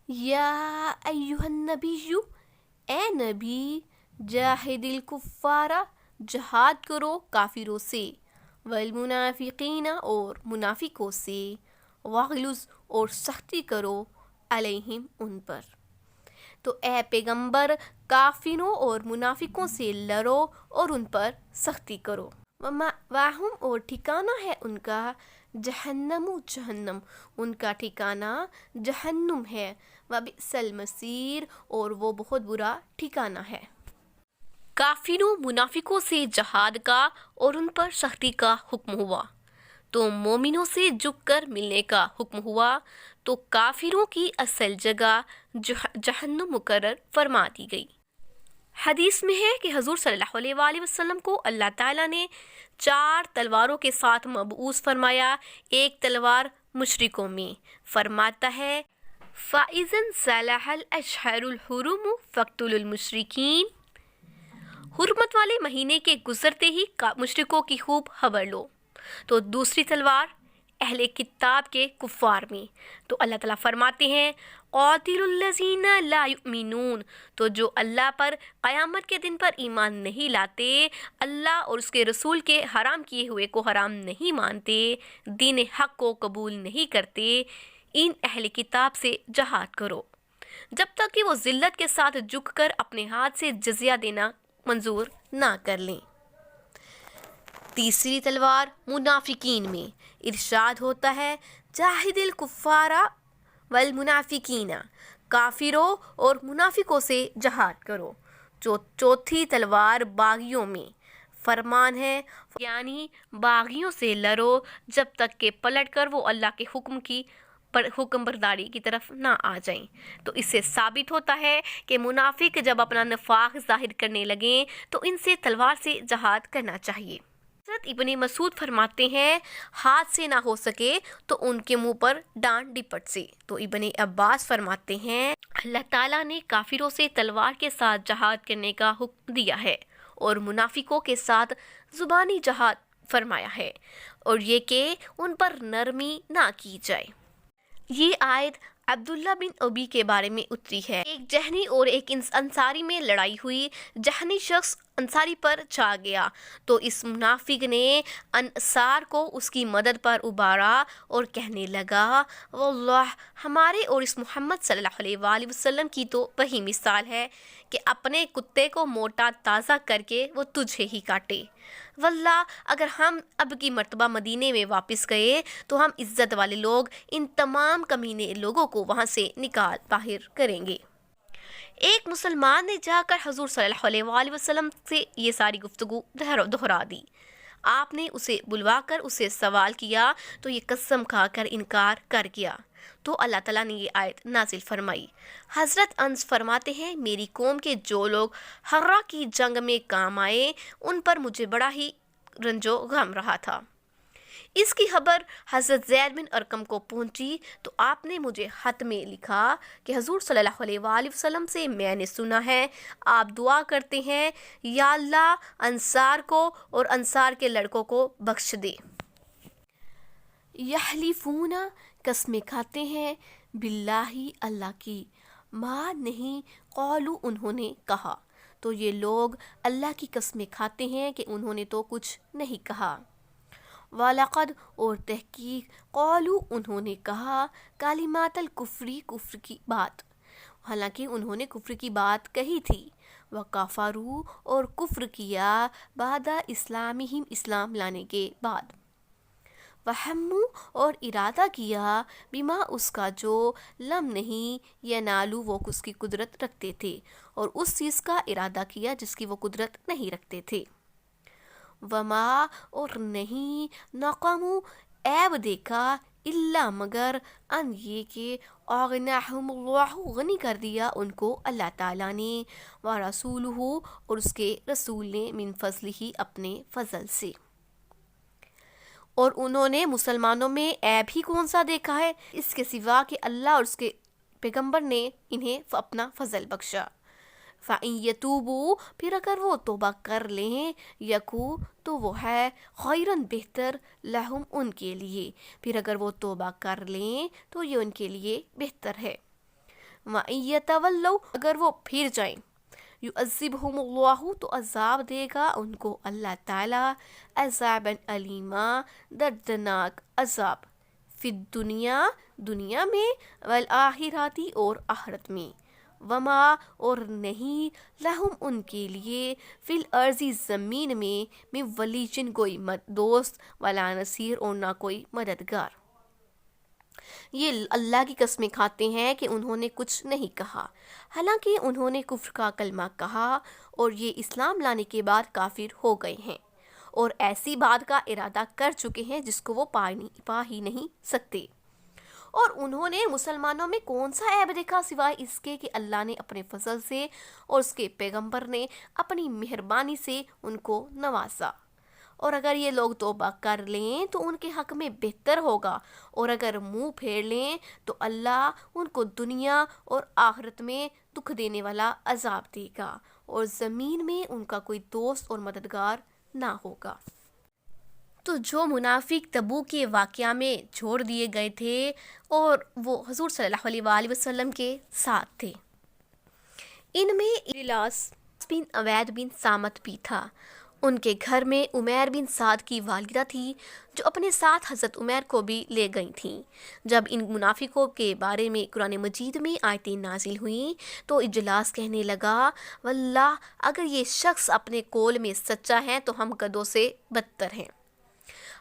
یا ایہا النبی، اے نبی، جاہد الکفارہ، جہاد کرو کافروں سے، والمنافقین اور منافقوں سے، واغلظ اور سختی کرو علیہم ان پر۔ تو اے پیغمبر کافروں اور منافقوں سے لڑو اور ان پر سختی کرو۔ وَمَأْوَاهُمْ اور ٹھکانہ ہے ان کا، جہنم جہنم، ان کا ٹھکانہ جہنم ہے، وَبِئْسَ الْمَصِيرُ اور وہ بہت برا ٹھکانہ ہے۔ کافروں منافقوں سے جہاد کا اور ان پر سختی کا حکم ہوا تو مومنوں سے جھک کر ملنے کا حکم ہوا، تو کافروں کی اصل جگہ جہنم مقرر فرما دی گئی۔ حدیث میں ہے کہ حضور صلی اللہ علیہ وآلہ وسلم کو اللہ تعالیٰ نے 4 تلواروں کے ساتھ مبعوث فرمایا۔ ایک تلوار مشرکوں میں، فرماتا ہے فَإِذَا انْسَلَخَ الْأَشْهُرُ الْحُرُمُ فَاقْتُلُوا الْمُشْرِكِينَ، حرمت والے مہینے کے گزرتے ہی مشرکوں کی خوب خبر لو۔ تو دوسری تلوار اہل کتاب کے کفار میں، تو اللہ تعالیٰ فرماتے ہیں قاتلوا الذین لا یؤمنون، تو جو اللہ پر قیامت کے دن پر ایمان نہیں لاتے، اللہ اور اس کے رسول کے حرام کیے ہوئے کو حرام نہیں مانتے، دین حق کو قبول نہیں کرتے، ان اہل کتاب سے جہاد کرو جب تک کہ وہ ذلت کے ساتھ جھک کر اپنے ہاتھ سے جزیہ دینا منظور نہ کر لیں۔ تیسری تلوار منافقین میں، ارشاد ہوتا ہے جاہد الکفار والمنافقین، کافروں اور منافقوں سے جہاد کرو۔ چوتھی تلوار باغیوں میں، فرمان ہے یعنی باغیوں سے لڑو جب تک کہ پلٹ کر وہ اللہ کے حکم برداری کی طرف نہ آ جائیں۔ تو اس سے ثابت ہوتا ہے کہ منافق جب اپنا نفاق ظاہر کرنے لگیں تو ان سے تلوار سے جہاد کرنا چاہیے۔ حضرت ابن مسعود فرماتے ہیں ہاتھ سے نہ ہو سکے تو ان کے منہ پر ڈانٹ ڈپٹ سے۔ تو ابن عباس فرماتے ہیں اللہ تعالیٰ نے کافروں سے تلوار کے ساتھ جہاد کرنے کا حکم دیا ہے اور منافقوں کے ساتھ زبانی جہاد فرمایا ہے، اور یہ کہ ان پر نرمی نہ کی جائے۔ یہ آیت عبداللہ بن ابی کے بارے میں اتری ہے۔ ایک جہنی اور ایک انصاری میں لڑائی ہوئی، جہنی شخص انصاری پر چھا گیا تو اس منافق نے انصار کو اس کی مدد پر ابھارا اور کہنے لگا واللہ ہمارے اور اس محمد صلی اللہ علیہ وآلہ وسلم کی تو وہی مثال ہے کہ اپنے کتے کو موٹا تازہ کر کے وہ تجھے ہی کاٹے، واللہ اگر ہم اب کی مرتبہ مدینے میں واپس گئے تو ہم عزت والے لوگ ان تمام کمینے لوگوں کو وہاں سے نکال باہر کریں گے۔ ایک مسلمان نے جا کر حضور صلی اللہ علیہ وآلہ وسلم سے یہ ساری گفتگو دہرا دی۔ آپ نے اسے بلوا کر اسے سوال کیا تو یہ قسم کھا کر انکار کر گیا، تو اللہ تعالیٰ نے یہ آیت نازل فرمائی۔ حضرت انس فرماتے ہیں میری قوم کے جو لوگ حرہ کی جنگ میں کام آئے ان پر مجھے بڑا ہی رنج و غم رہا تھا۔ اس کی خبر حضرت زید بن ارقم کو پہنچی تو آپ نے مجھے خط میں لکھا کہ حضور صلی اللہ علیہ وآلہ وسلم سے میں نے سنا ہے آپ دعا کرتے ہیں یا اللہ انصار کو اور انصار کے لڑکوں کو بخش دے۔ یحلفون قسمیں کھاتے ہیں باللہ اللہ کی، ما نہیں قالوا انہوں نے کہا، تو یہ لوگ اللہ کی قسمیں کھاتے ہیں کہ انہوں نے تو کچھ نہیں کہا۔ وَلَقَدْ اور تحقیق قالوا انہوں نے کہا کلمات الکفری کفر کی بات، حالانکہ انہوں نے کفر کی بات کہی تھی، وَکَفَرُوا اور کفر کیا بعد اسلامہم اسلام لانے کے بعد، وَحَمُّوا اور ارادہ کیا بما اس کا جو لم نہیں ینالو وہ اس کی قدرت رکھتے تھے، اور اس چیز کا ارادہ کیا جس کی وہ قدرت نہیں رکھتے تھے۔ وما اور نہیں نقموا عیب دیکھا الا مگر ان یہ کہ اغناہم اللہ غنی کر دیا ان کو اللہ تعالیٰ نے، ورسولہ اور اس کے رسول نے، من فضلہ اپنے فضل سے۔ اور انہوں نے مسلمانوں میں عیب ہی کون سا دیکھا ہے اس کے سوا کہ اللہ اور اس کے پیغمبر نے انہیں اپنا فضل بخشا۔ فَإِن يَتُوبُوا پھر اگر وہ توبہ کر لیں، یکو تو وہ ہے خیراً بہتر، لہم ان کے لیے، پھر اگر وہ توبہ کر لیں تو یہ ان کے لیے بہتر ہے۔ وَإِن يَتَوَلَّوْا اگر وہ پھر جائیں یعذبہم اللہ تو عذاب دے گا ان کو اللہ تعالیٰ عذابًا علیما دردناک عذاب فی الدنیا دنیا میں والآخراتی اور آخرت میں وما اور نہیں لہم ان کے لیے فی الارض زمین میں ولیجن کوئی دوست ولا نصیر اور نہ کوئی مددگار۔ یہ اللہ کی قسمیں کھاتے ہیں کہ انہوں نے کچھ نہیں کہا، حالانکہ انہوں نے کفر کا کلمہ کہا اور یہ اسلام لانے کے بعد کافر ہو گئے ہیں اور ایسی بات کا ارادہ کر چکے ہیں جس کو وہ پا ہی نہیں سکتے۔ اور انہوں نے مسلمانوں میں کون سا عیب دیکھا سوائے اس کے کہ اللہ نے اپنے فضل سے اور اس کے پیغمبر نے اپنی مہربانی سے ان کو نوازا، اور اگر یہ لوگ توبہ کر لیں تو ان کے حق میں بہتر ہوگا، اور اگر منہ پھیر لیں تو اللہ ان کو دنیا اور آخرت میں دکھ دینے والا عذاب دے گا اور زمین میں ان کا کوئی دوست اور مددگار نہ ہوگا۔ تو جو منافق تبوک کے واقعہ میں چھوڑ دیے گئے تھے اور وہ حضور صلی اللہ علیہ وآلہ وسلم کے ساتھ تھے، ان میں الیاس بن عوید بن سامت بھی تھا۔ ان کے گھر میں عمیر بن سعد کی والدہ تھی جو اپنے ساتھ حضرت عمیر کو بھی لے گئی تھیں۔ جب ان منافقوں کے بارے میں قرآن مجید میں آیتیں نازل ہوئیں تو اجلاس کہنے لگا، واللہ اگر یہ شخص اپنے قول میں سچا ہے تو ہم گدھوں سے بدتر ہیں۔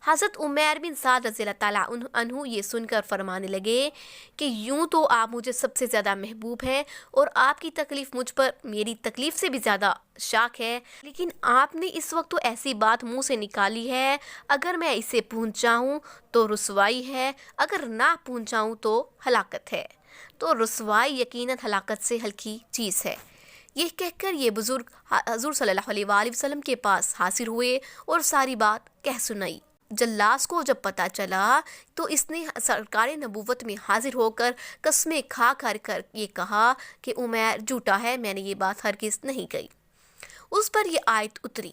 حضرت عمیر بن سعد رضی اللہ تعالیٰ عنہ یہ سن کر فرمانے لگے کہ یوں تو آپ مجھے سب سے زیادہ محبوب ہیں اور آپ کی تکلیف مجھ پر میری تکلیف سے بھی زیادہ شاق ہے، لیکن آپ نے اس وقت تو ایسی بات منہ سے نکالی ہے، اگر میں اسے پہنچاؤں تو رسوائی ہے، اگر نہ پہنچاؤں تو ہلاکت ہے، تو رسوائی یقیناً ہلاکت سے ہلکی چیز ہے۔ یہ کہہ کر یہ بزرگ حضور صلی اللہ علیہ وآلہ وسلم کے پاس حاضر ہوئے اور ساری بات کہہ سنائی۔ جلاس کو جب پتہ چلا تو اس نے سرکار نبوت میں حاضر ہو کر قسمیں کھا کر یہ کہا کہ عمیر جھوٹا ہے، میں نے یہ بات ہرگز نہیں کہی۔ اس پر یہ آیت اتری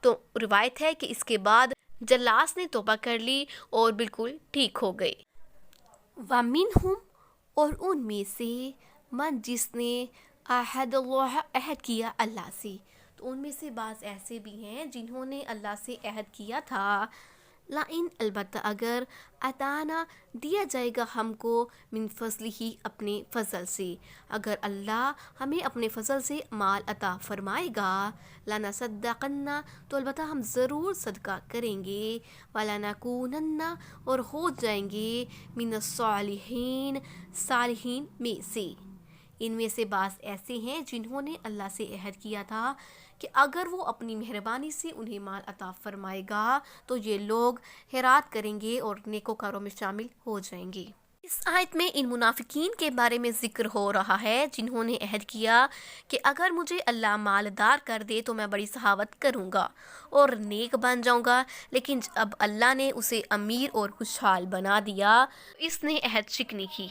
تو روایت ہے کہ اس کے بعد جلاس نے توبہ کر لی اور بالکل ٹھیک ہو گئے۔ وَمِنْهُمْ اور ان میں سے من جس نے عہد کیا اللہ سے، تو ان میں سے بعض ایسے بھی ہیں جنہوں نے اللہ سے عہد کیا تھا، لَإِنْ البتہ اگر عطانا دیا جائے گا ہم کو من فضل ہی اپنے فضل سے، اگر اللہ ہمیں اپنے فضل سے مال عطا فرمائے گا، لَنَصَدَّقَنَّ تو البتہ ہم ضرور صدقہ کریں گے، وَلَنَكُونَنَّ اور ہو جائیں گے من الصالحین صالحین میں سے۔ ان میں سے بعض ایسے ہیں جنہوں نے اللہ سے عہد کیا تھا کہ اگر وہ اپنی مہربانی سے انہیں مال عطا فرمائے گا تو یہ لوگ خیرات کریں گے اور نیکوکاروں میں شامل ہو جائیں گے۔ اس آیت میں ان منافقین کے بارے میں ذکر ہو رہا ہے جنہوں نے عہد کیا کہ اگر مجھے اللہ مالدار کر دے تو میں بڑی سخاوت کروں گا اور نیک بن جاؤں گا، لیکن اب اللہ نے اسے امیر اور خوشحال بنا دیا، اس نے عہد شکنی کی۔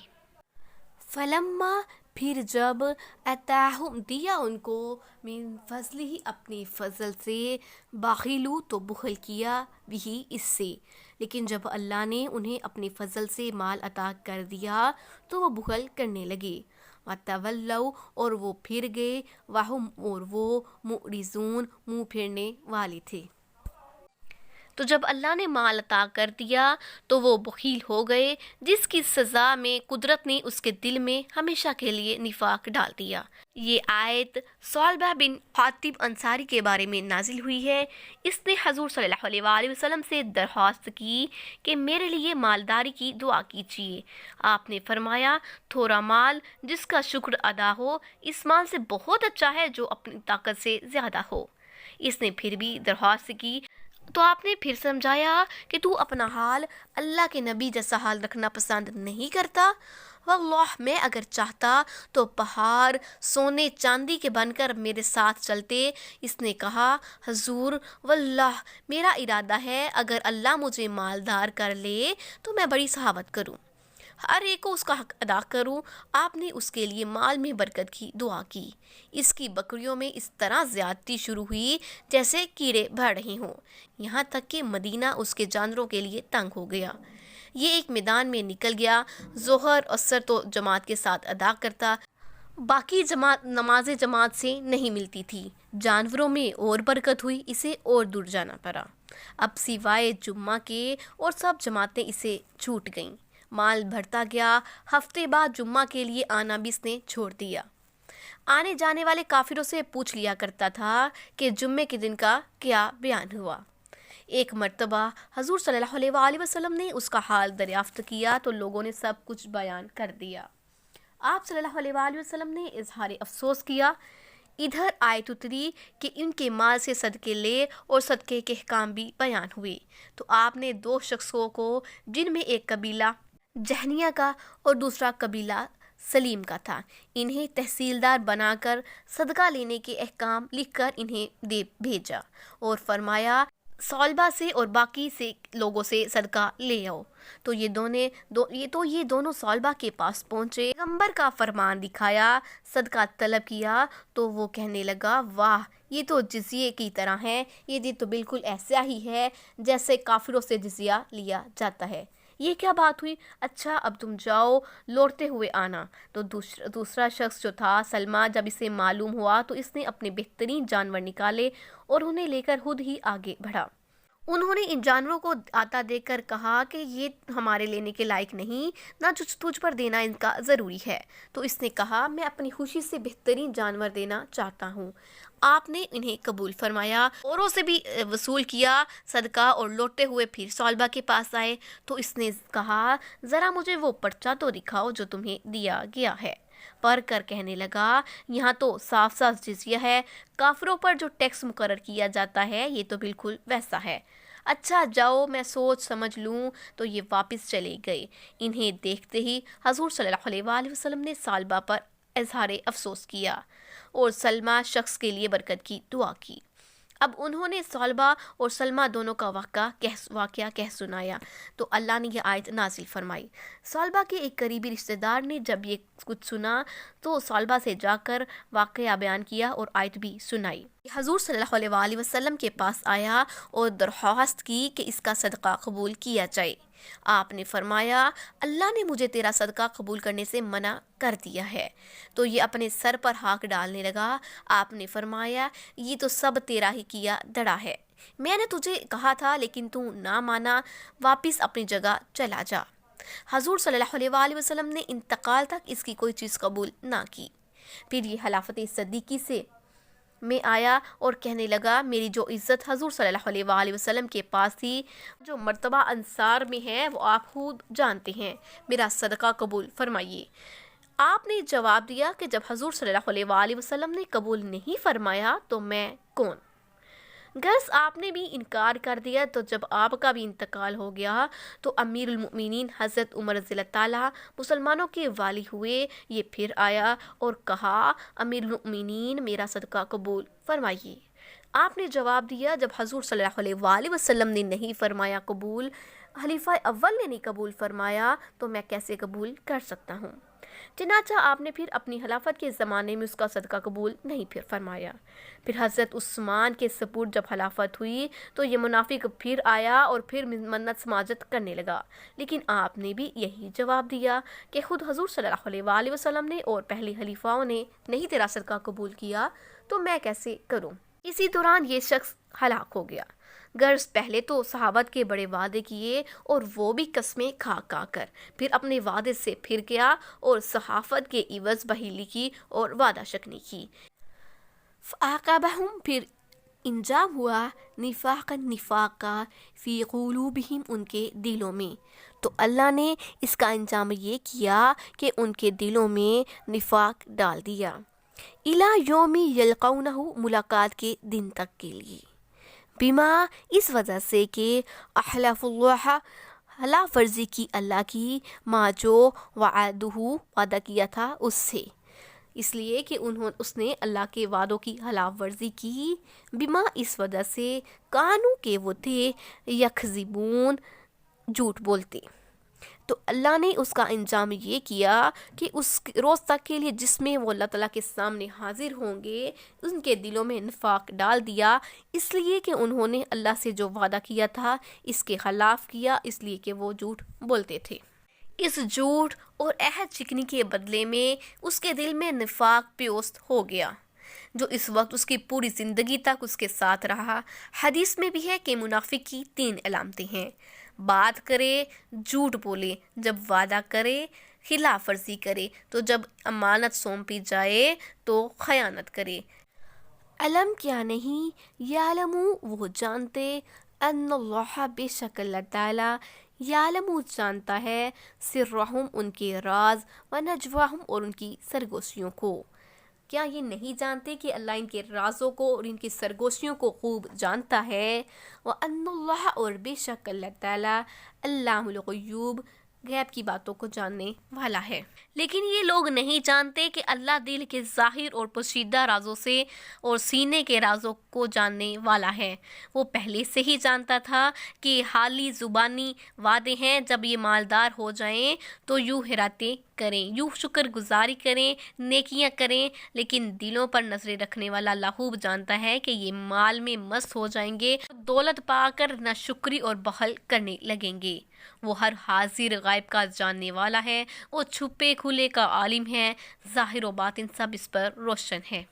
فلما پھر جب اتاہم دیا ان کو من فضل ہی اپنے فضل سے، بخیلو تو بخل کیا بھی اس سے، لیکن جب اللہ نے انہیں اپنے فضل سے مال عطا کر دیا تو وہ بخل کرنے لگے۔ وَتَوَلَّوْا اور وہ پھر گئے، وَهُمْ اور وہ مُعْرِضُونَ منہ پھیرنے والے تھے۔ تو جب اللہ نے مال عطا کر دیا تو وہ بخیل ہو گئے، جس کی سزا میں قدرت نے اس کے دل میں ہمیشہ کے لیے نفاق ڈال دیا۔ یہ آیت ثعلبہ بن حاطب انصاری کے بارے میں نازل ہوئی ہے۔ اس نے حضور صلی اللہ علیہ وآلہ وسلم سے درخواست کی کہ میرے لیے مالداری کی دعا کیجیے۔ آپ نے فرمایا، تھوڑا مال جس کا شکر ادا ہو اس مال سے بہت اچھا ہے جو اپنی طاقت سے زیادہ ہو۔ اس نے پھر بھی درخواست کی تو آپ نے پھر سمجھایا کہ تو اپنا حال اللہ کے نبی جیسا حال رکھنا پسند نہیں کرتا؟ واللہ میں اگر چاہتا تو پہاڑ سونے چاندی کے بن کر میرے ساتھ چلتے۔ اس نے کہا، حضور واللہ میرا ارادہ ہے اگر اللہ مجھے مالدار کر لے تو میں بڑی سخاوت کروں، ہر ایک کو اس کا حق ادا کروں۔ آپ نے اس کے لیے مال میں برکت کی دعا کی۔ اس کی بکریوں میں اس طرح زیادتی شروع ہوئی جیسے کیڑے بڑھ رہے ہوں، یہاں تک کہ مدینہ اس کے جانوروں کے لیے تنگ ہو گیا۔ یہ ایک میدان میں نکل گیا، ظہر اثر تو جماعت کے ساتھ ادا کرتا، باقی نماز جماعت سے نہیں ملتی تھی، جانوروں میں اور برکت ہوئی، اسے اور دور جانا پڑا۔ اب سوائے جمعہ کے اور سب جماعتیں اسے چھوٹ گئیں، مال بڑھتا گیا۔ ہفتے بعد جمعہ کے لیے آنا بھی اس نے چھوڑ دیا۔ آنے جانے والے کافروں سے پوچھ لیا کرتا تھا کہ جمعے کے دن کا کیا بیان ہوا۔ ایک مرتبہ حضور صلی اللہ علیہ وآلہ وسلم نے اس کا حال دریافت کیا تو لوگوں نے سب کچھ بیان کر دیا۔ آپ صلی اللہ علیہ وآلہ وسلم نے اظہار افسوس کیا۔ ادھر آیت اتری کہ ان کے مال سے صدقے لے اور صدقے کے احکام بھی بیان ہوئے، تو آپ نے دو شخصوں کو، جن میں ایک قبیلہ جہنیہ کا اور دوسرا قبیلہ سلیم کا تھا، انہیں تحصیلدار بنا کر صدقہ لینے کے احکام لکھ کر انہیں دے بھیجا اور فرمایا صلبہ سے اور باقی سے لوگوں سے صدقہ لے آؤ۔ تو یہ دونوں صلبہ کے پاس پہنچے، پیغمبر کا فرمان دکھایا، صدقہ طلب کیا تو وہ کہنے لگا، واہ، یہ تو جزیے کی طرح ہے، یہ تو بالکل ایسا ہی ہے جیسے کافروں سے جزیہ لیا جاتا ہے۔ یہ کیا بات ہوئی؟ اچھا اب تم جاؤ، لوٹتے ہوئے آنا۔ تو دوسرا شخص جو تھا سلمہ، جب اسے معلوم ہوا تو اس نے اپنے بہترین جانور نکالے اور انہیں لے کر خود ہی آگے بڑھا۔ انہوں نے ان جانوروں کو آتا دیکھ کر کہا کہ یہ ہمارے لینے کے لائق نہیں، نہ تجھ پر دینا ان کا ضروری ہے۔ تو اس نے کہا، میں اپنی خوشی سے بہترین جانور دینا چاہتا ہوں۔ آپ نے انہیں قبول فرمایا، اوروں سے بھی وصول کیا صدقہ، اور لوٹتے ہوئے پھر صلبہ کے پاس آئے تو اس نے کہا، ذرا مجھے وہ پرچہ تو دکھاؤ جو تمہیں دیا گیا ہے۔ پڑھ کر کہنے لگا، یہاں تو صاف صاف جزیہ ہے، کافروں پر جو ٹیکس مقرر کیا جاتا ہے یہ تو بالکل ویسا ہے۔ اچھا جاؤ، میں سوچ سمجھ لوں۔ تو یہ واپس چلے گئے۔ انہیں دیکھتے ہی حضور صلی اللہ علیہ وآلہ وسلم نے صلبہ پر اظہار افسوس کیا اور سلمہ شخص کے لیے برکت کی دعا کی۔ اب انہوں نے صلبہ اور سلمہ دونوں کا واقعہ کہہ سنایا تو اللہ نے یہ آیت نازل فرمائی۔ صلبہ کے ایک قریبی رشتہ دار نے جب یہ کچھ سنا تو صلبہ سے جا کر واقعہ بیان کیا اور آیت بھی سنائی۔ حضور صلی اللہ علیہ وآلہ وسلم کے پاس آیا اور درخواست کی کہ اس کا صدقہ قبول کیا جائے۔ آپ نے فرمایا، اللہ نے مجھے تیرا صدقہ قبول کرنے سے منع کر دیا ہے۔ تو یہ اپنے سر پر ہاتھ ڈالنے لگا۔ آپ نے فرمایا، یہ تو سب تیرا ہی کیا دھڑا ہے، میں نے تجھے کہا تھا لیکن تو نہ مانا، واپس اپنی جگہ چلا جا۔ حضور صلی اللہ علیہ وآلہ وسلم نے انتقال تک اس کی کوئی چیز قبول نہ کی۔ پھر یہ خلافت صدیقی سے میں آیا اور کہنے لگا، میری جو عزت حضور صلی اللہ علیہ وآلہ وسلم کے پاس تھی، جو مرتبہ انصار میں ہے، وہ آپ خود جانتے ہیں، میرا صدقہ قبول فرمائیے۔ آپ نے جواب دیا کہ جب حضور صلی اللہ علیہ وآلہ وسلم نے قبول نہیں فرمایا تو میں کون؟ غرض آپ نے بھی انکار کر دیا۔ تو جب آپ کا بھی انتقال ہو گیا تو امیر المؤمنین حضرت عمر رضی اللہ تعالیٰ مسلمانوں کے والی ہوئے۔ یہ پھر آیا اور کہا، امیر المؤمنین میرا صدقہ قبول فرمائیے۔ آپ نے جواب دیا، جب حضور صلی اللہ علیہ وآلہ وسلم نے نہیں فرمایا قبول، خلیفہ اول نے نہیں قبول فرمایا، تو میں کیسے قبول کر سکتا ہوں؟ چنانچہ آپ نے پھر اپنی خلافت کے زمانے میں اس کا صدقہ قبول نہیں پھر فرمایا۔ پھر حضرت عثمان کے سپرد جب خلافت ہوئی تو یہ منافق پھر آیا اور پھر منت سماجت کرنے لگا، لیکن آپ نے بھی یہی جواب دیا کہ خود حضور صلی اللہ علیہ وآلہ وسلم نے اور پہلے خلیفاؤں نے نہیں تیرا صدقہ قبول کیا، تو میں کیسے کروں؟ اسی دوران یہ شخص ہلاک ہو گیا۔ غرض پہلے تو صحابت کے بڑے وعدے کیے اور وہ بھی قسمیں کھا کر، پھر اپنے وعدے سے پھر گیا اور صحافت کے عوض بخیلی کی اور وعدہ شکنی کی۔ فَعَاقَبَهُمْ، پھر انجام ہوا نفاق فی قلوبہم، ان کے دلوں میں۔ تو اللہ نے اس کا انجام یہ کیا کہ ان کے دلوں میں نفاق ڈال دیا، الی یوم یلقونہ، ملاقات کے دن تک کے لیے، بما، اس وجہ سے کہ احلف اللہ، خلاف ورزی کی اللہ کی، ما، جو وعدہ، وعدہ کیا تھا اس سے، اس لیے کہ اس نے اللہ کے وعدوں کی خلاف ورزی کی، بما، اس وجہ سے، کانو، کہ وہ تھے، یکذبون، جھوٹ بولتے۔ تو اللہ نے اس کا انجام یہ کیا کہ اس روز تک کے لیے جس میں وہ اللہ تعالیٰ کے سامنے حاضر ہوں گے، ان کے دلوں میں نفاق ڈال دیا، اس لیے کہ انہوں نے اللہ سے جو وعدہ کیا تھا اس کے خلاف کیا، اس لیے کہ وہ جھوٹ بولتے تھے۔ اس جھوٹ اور عہد چکنی کے بدلے میں اس کے دل میں نفاق پیوست ہو گیا، جو اس وقت اس کی پوری زندگی تک اس کے ساتھ رہا۔ حدیث میں بھی ہے کہ منافق کی 3 علامتیں ہیں: بات کرے جھوٹ بولے، جب وعدہ کرے خلاف ورزی کرے، تو جب امانت سونپی جائے تو خیانت کرے۔ علم کیا نہیں، یعلم وہ جانتے، ان اللہ بے شک اللہ تعالیٰ، یعلم جانتا ہے، سرہم ان کے راز، و نجواہم اور ان کی سرگوشیوں کو۔ کیا یہ نہیں جانتے کہ اللہ ان کے رازوں کو اور ان کی سرگوشیوں کو خوب جانتا ہے؟ وَأَنَّ اللَّهَ اور بے شک اللہ تعالیٰ، علام الغیوب غیب کی باتوں کو جاننے والا ہے۔ لیکن یہ لوگ نہیں جانتے کہ اللہ دل کے ظاہر اور پوشیدہ رازوں سے اور سینے کے رازوں کو جاننے والا ہے۔ وہ پہلے سے ہی جانتا تھا کہ حالی زبانی وعدے ہیں، جب یہ مالدار ہو جائیں تو یوں خیراتیں کریں، یوں شکر گزاری کریں، نیکیاں کریں، لیکن دلوں پر نظریں رکھنے والا اللہ خوب جانتا ہے کہ یہ مال میں مست ہو جائیں گے، دولت پا کر ناشکری اور بخل کرنے لگیں گے۔ وہ ہر حاضر غائب کا جاننے والا ہے، وہ چھپے کھلے کا عالم ہے، ظاہر و باطن سب اس پر روشن ہے۔